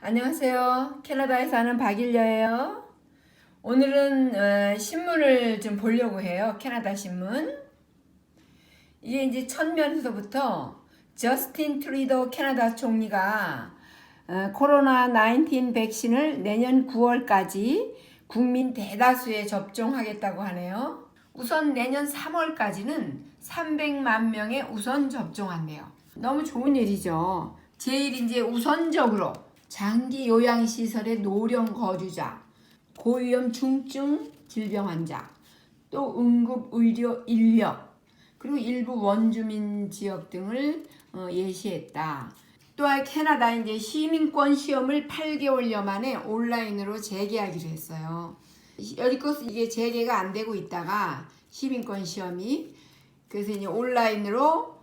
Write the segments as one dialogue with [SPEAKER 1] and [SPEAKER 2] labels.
[SPEAKER 1] 안녕하세요. 캐나다에 사는 박일려예요. 오늘은 신문을 좀 보려고 해요. 캐나다 신문. 이게 이제 첫 면에서부터 저스틴 트루도 캐나다 총리가 코로나 19 백신을 내년 9월까지 국민 대다수에 접종하겠다고 하네요. 우선 내년 3월까지는 300만 명에 우선 접종한대요. 너무 좋은 일이죠. 제일 이제 우선적으로 장기 요양시설의 노령 거주자, 고위험 중증 질병 환자, 또 응급의료 인력, 그리고 일부 원주민 지역 등을 예시했다. 또한 캐나다 이제 시민권 시험을 8개월여 만에 온라인으로 재개하기로 했어요. 여지껏 이게 재개가 안 되고 있다가 시민권 시험이 그래서 이제 온라인으로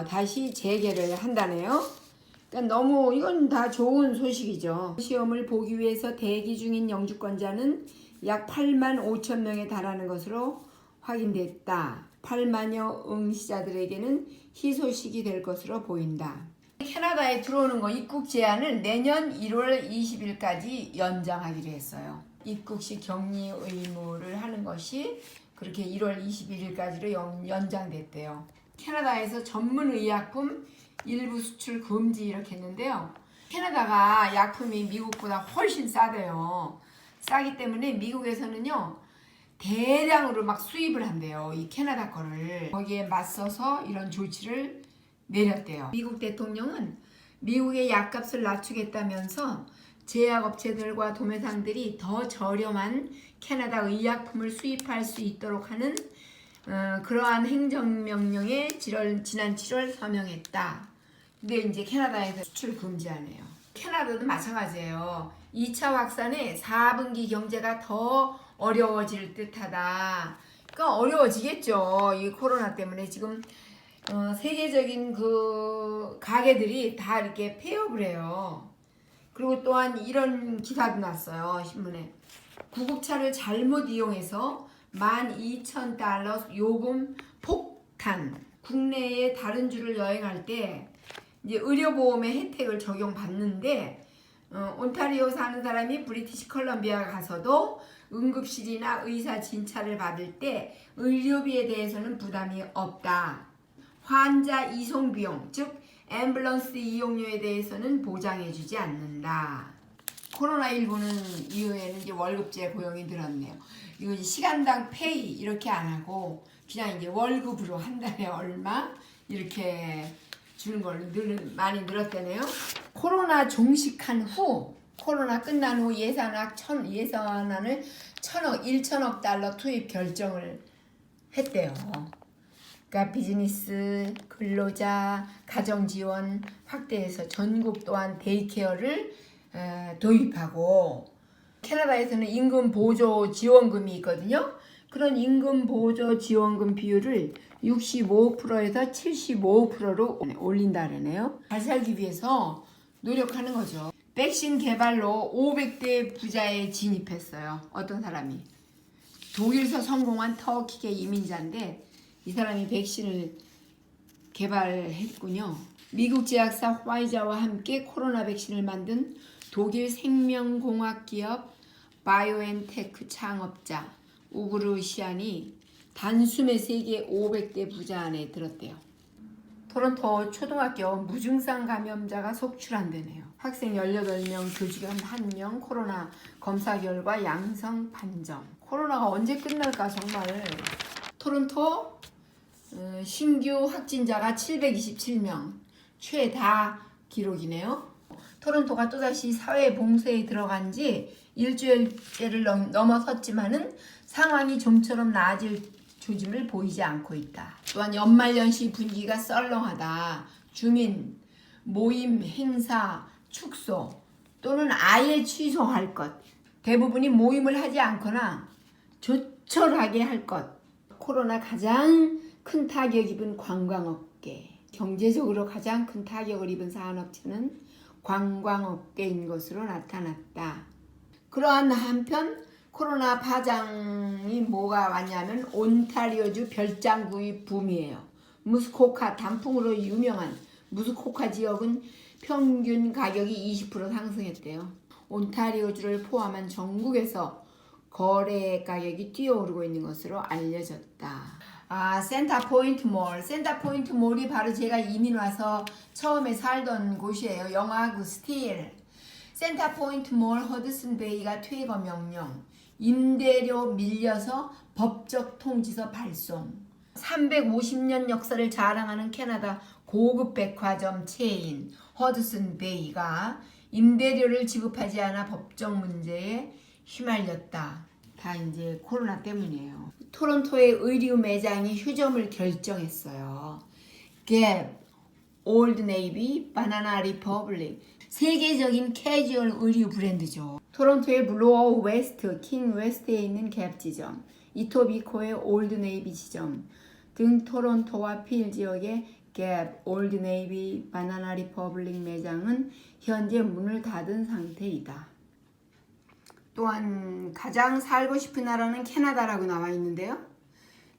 [SPEAKER 1] 다시 재개를 한다네요. 그러니까 너무 이건 다 좋은 소식이죠. 시험을 보기 위해서 대기 중인 영주권자는 약 8만 5천 명에 달하는 것으로 확인됐다. 8만여 응시자들에게는 희소식이 될 것으로 보인다. 캐나다에 들어오는 거 입국 제한을 내년 1월 20일까지 연장하기로 했어요. 입국시 격리 의무를 하는 것이 그렇게 1월 21일까지로 연장됐대요. 캐나다에서 전문 의약품 일부 수출 금지 이렇게 했는데요. 캐나다가 약품이 미국보다 훨씬 싸대요. 싸기 때문에 미국에서는요 대량으로 막 수입을 한대요. 이 캐나다 거를 거기에 맞서서 이런 조치를 내렸대요. 미국 대통령은 미국의 약값을 낮추겠다면서 제약업체들과 도매상들이 더 저렴한 캐나다 의약품을 수입할 수 있도록 하는 그러한 행정명령에 지난 7월 서명했다. 근데 이제 캐나다에서 수출 금지하네요. 캐나다도 마찬가지예요. 2차 확산에 4분기 경제가 더 어려워질 듯하다. 그러니까 어려워지겠죠. 이 코로나 때문에 지금 세계적인 그 가게들이 다 이렇게 폐업을 해요. 그리고 또한 이런 기사도 났어요. 신문에. 구급차를 잘못 이용해서 12,000달러 요금 폭탄. 국내의 다른 주를 여행할 때 이제 의료보험의 혜택을 적용받는데 온타리오 사는 사람이 브리티시 컬럼비아 가서도 응급실이나 의사 진찰을 받을 때 의료비에 대해서는 부담이 없다. 환자 이송 비용, 즉 앰뷸런스 이용료에 대해서는 보장해주지 않는다. 코로나19는 이후에는 이제 월급제 고용이 늘었네요. 이거 시간당 페이 이렇게 안 하고 그냥 이제 월급으로 한 달에 얼마 이렇게 주는 걸로 많이 늘었다네요. 코로나 종식한 후, 코로나 끝난 후 예산안을 1천억 달러 투입 결정을 했대요. 그러니까 비즈니스, 근로자, 가정지원 확대해서 전국 또한 데이케어를 도입하고 캐나다에서는 임금 보조 지원금이 있거든요. 그런 임금 보조 지원금 비율을 65%에서 75%로 올린다 그러네요. 잘 살기 위해서 노력하는 거죠. 백신 개발로 500대 부자에 진입했어요. 어떤 사람이. 독일에서 성공한 터키계 이민자인데 이 사람이 백신을 개발했군요. 미국 제약사 화이자와 함께 코로나 백신을 만든 독일 생명공학 기업 바이오엔테크 창업자 우구르 시안이 단숨에 세계 500대 부자 안에 들었대요. 토론토 초등학교 무증상 감염자가 속출한대네요. 학생 18명, 교직원 1명 코로나 검사 결과 양성 판정. 코로나가 언제 끝날까 정말. 토론토 신규 확진자가 727명, 최다 기록이네요. 토론토가 또다시 사회 봉쇄에 들어간 지 일주일째를 넘어섰지만은 상황이 좀처럼 나아질 조짐을 보이지 않고 있다. 또한 연말연시 분위기가 썰렁하다. 주민, 모임, 행사, 축소 또는 아예 취소할 것. 대부분이 모임을 하지 않거나 조촐하게 할 것. 코로나 가장 큰 타격 입은 관광업계. 경제적으로 가장 큰 타격을 입은 산업체는 관광업계인 것으로 나타났다. 그러한 한편 코로나 파장이 뭐가 왔냐면 온타리오주 별장구이 붐이에요. 무스코카 단풍으로 유명한 무스코카 지역은 평균 가격이 20% 상승했대요. 온타리오주를 포함한 전국에서 거래 가격이 뛰어오르고 있는 것으로 알려졌다. 센터포인트 몰이 바로 제가 이민 와서 처음에 살던 곳이에요. 영화구 스틸. 센터포인트 몰 허드슨 베이가 퇴거 명령. 임대료 밀려서 법적 통지서 발송. 350년 역사를 자랑하는 캐나다 고급 백화점 체인 허드슨 베이가 임대료를 지급하지 않아 법적 문제에 휘말렸다. 다 이제 코로나 때문이에요. 토론토의 의류 매장이 휴점을 결정했어요. 갭, 올드 네이비, 바나나 리퍼블릭. 세계적인 캐주얼 의류 브랜드죠. 토론토의 블로어 웨스트, 킹 웨스트에 있는 갭 지점, 이토비코의 올드 네이비 지점 등 토론토와 필 지역의 갭, 올드 네이비, 바나나 리퍼블릭 매장은 현재 문을 닫은 상태이다. 또한 가장 살고 싶은 나라는 캐나다라고 나와 있는데요.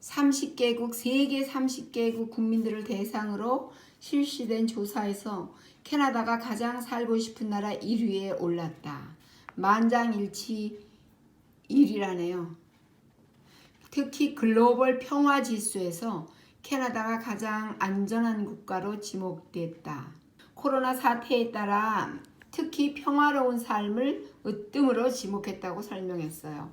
[SPEAKER 1] 30개국, 세계 30개국 국민들을 대상으로 실시된 조사에서 캐나다가 가장 살고 싶은 나라 1위에 올랐다. 만장일치 1위라네요. 특히 글로벌 평화 지수에서 캐나다가 가장 안전한 국가로 지목됐다. 코로나 사태에 따라 특히 평화로운 삶을 으뜸으로 지목했다고 설명했어요.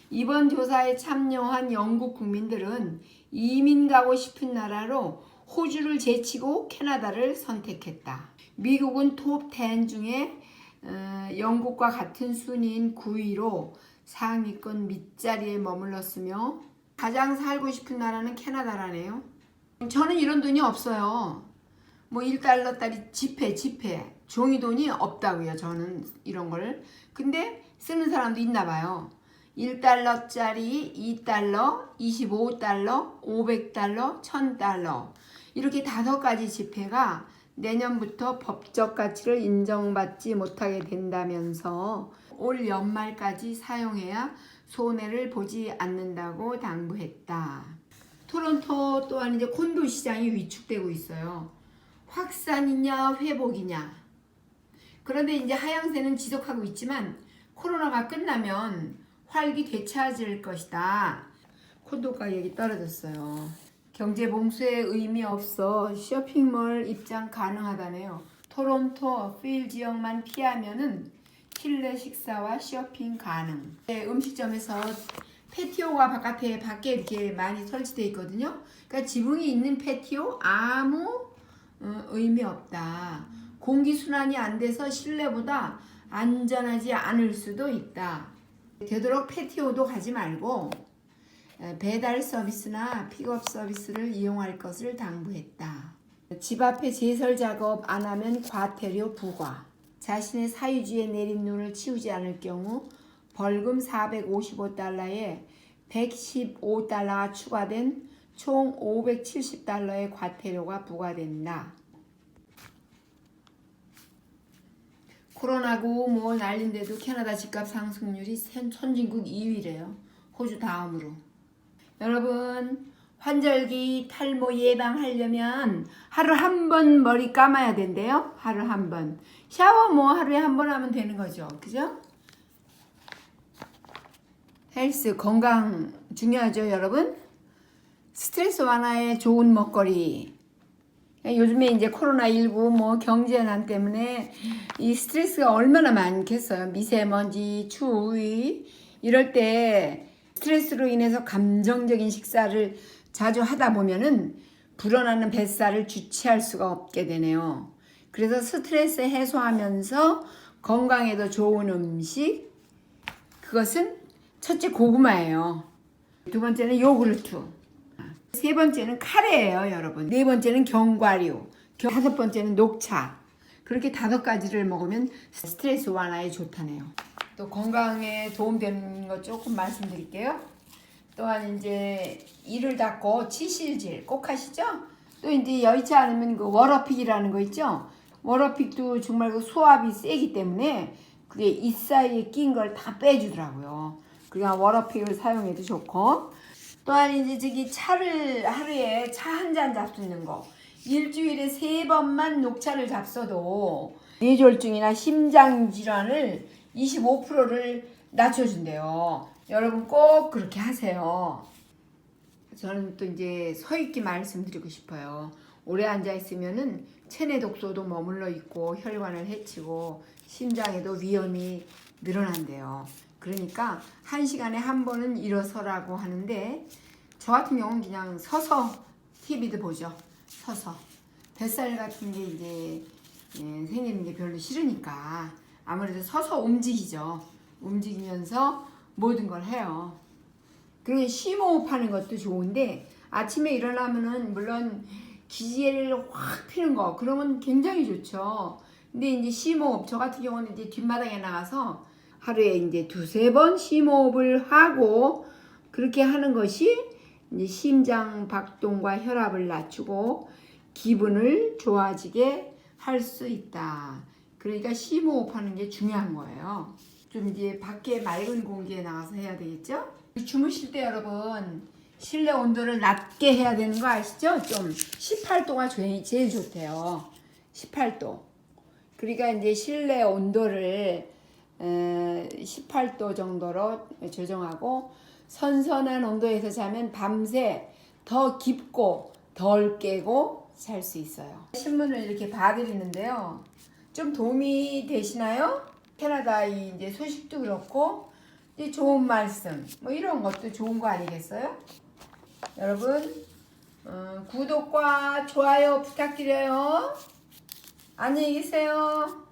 [SPEAKER 1] 이번 조사에 참여한 영국 국민들은 이민 가고 싶은 나라로 호주를 제치고 캐나다를 선택했다. 미국은 톱 10 중에 영국과 같은 순위인 9위로 상위권 밑자리에 머물렀으며 가장 살고 싶은 나라는 캐나다라네요. 저는 이런 돈이 없어요. 뭐 1달러짜리 지폐 종이돈이 없다고요. 저는 이런 걸. 근데 쓰는 사람도 있나 봐요. 1달러짜리 2달러, 25달러, 500달러, 1000달러 이렇게 5가지 지폐가 내년부터 법적 가치를 인정받지 못하게 된다면서 올 연말까지 사용해야 손해를 보지 않는다고 당부했다. 토론토 또한 이제 콘도 시장이 위축되고 있어요. 확산이냐 회복이냐. 그런데 이제 하향세는 지속하고 있지만 코로나가 끝나면 활기 되찾을 것이다. 콘도 가격이 떨어졌어요. 경제 봉쇄에 의미 없어 쇼핑몰 입장 가능하다네요. 토론토, 필 지역만 피하면은 실내 식사와 쇼핑 가능. 음식점에서 패티오가 밖에 이렇게 많이 설치되어 있거든요. 그러니까 지붕이 있는 패티오 아무 의미 없다. 공기 순환이 안 돼서 실내보다 안전하지 않을 수도 있다. 되도록 패티오도 가지 말고 배달 서비스나 픽업 서비스를 이용할 것을 당부했다. 집 앞에 제설 작업 안 하면 과태료 부과. 자신의 사유지에 내린 눈을 치우지 않을 경우 벌금 455달러에 115달러가 추가된 총 570달러의 과태료가 부과된다. 코로나고 뭐 난린데도 캐나다 집값 상승률이 선진국 2위래요. 호주 다음으로. 여러분, 환절기 탈모 예방하려면 하루 한 번 머리 감아야 된대요. 하루 한 번. 샤워 뭐 하루에 한 번 하면 되는 거죠. 그죠? 헬스, 건강 중요하죠, 여러분? 스트레스 완화에 좋은 먹거리. 요즘에 이제 코로나19 뭐 경제난 때문에 이 스트레스가 얼마나 많겠어요. 미세먼지, 추위. 이럴 때 스트레스로 인해서 감정적인 식사를 자주 하다 보면은 불어나는 뱃살을 주체할 수가 없게 되네요. 그래서 스트레스 해소하면서 건강에도 좋은 음식, 그것은 첫째 고구마예요. 두 번째는 요구르트. 세 번째는 카레예요, 여러분. 네 번째는 견과류. 다섯 번째는 녹차. 그렇게 5가지를 먹으면 스트레스 완화에 좋다네요. 또 건강에 도움되는 거 조금 말씀드릴게요. 또한 이제 이를 닦고 치실질 꼭 하시죠? 또 이제 여의치 않으면 그 워러픽이라는 거 있죠? 워러픽도 정말 그 수압이 세기 때문에 그게 이 사이에 낀 걸 다 빼주더라고요. 그냥 워러픽을 사용해도 좋고, 또한 이제 차를 하루에 차 한 잔 잡수는 거. 일주일에 3번만 녹차를 잡숴도 뇌졸중이나 심장질환을 25%를 낮춰준대요. 여러분 꼭 그렇게 하세요. 저는 또 이제 서있게 말씀드리고 싶어요. 오래 앉아있으면은 체내 독소도 머물러 있고 혈관을 해치고 심장에도 위험이 늘어난대요. 그러니까 1시간에 한 번은 일어서라고 하는데 저 같은 경우는 그냥 서서 TV도 보죠. 서서. 뱃살 같은 게 이제 생기는 게 별로 싫으니까 아무래도 서서 움직이죠. 움직이면서 모든 걸 해요. 그리고 심호흡하는 것도 좋은데 아침에 일어나면은 물론 기지개를 확 피는 거 그러면 굉장히 좋죠. 근데 이제 심호흡 저 같은 경우는 이제 뒷마당에 나가서 하루에 이제 2-3번 심호흡을 하고 그렇게 하는 것이 이제 심장 박동과 혈압을 낮추고 기분을 좋아지게 할 수 있다. 그러니까 심호흡하는 게 중요한 거예요. 좀 이제 밖에 맑은 공기에 나가서 해야 되겠죠? 주무실 때 여러분 실내 온도를 낮게 해야 되는 거 아시죠? 좀 18도가 제일 좋대요. 18도. 그러니까 이제 실내 온도를 18도 정도로 조정하고 선선한 온도에서 자면 밤새 더 깊고 덜 깨고 잘 수 있어요. 신문을 이렇게 봐드리는데요. 좀 도움이 되시나요? 캐나다 이제 소식도 그렇고 이제 좋은 말씀 뭐 이런 것도 좋은 거 아니겠어요? 여러분 구독과 좋아요 부탁드려요. 안녕히 계세요.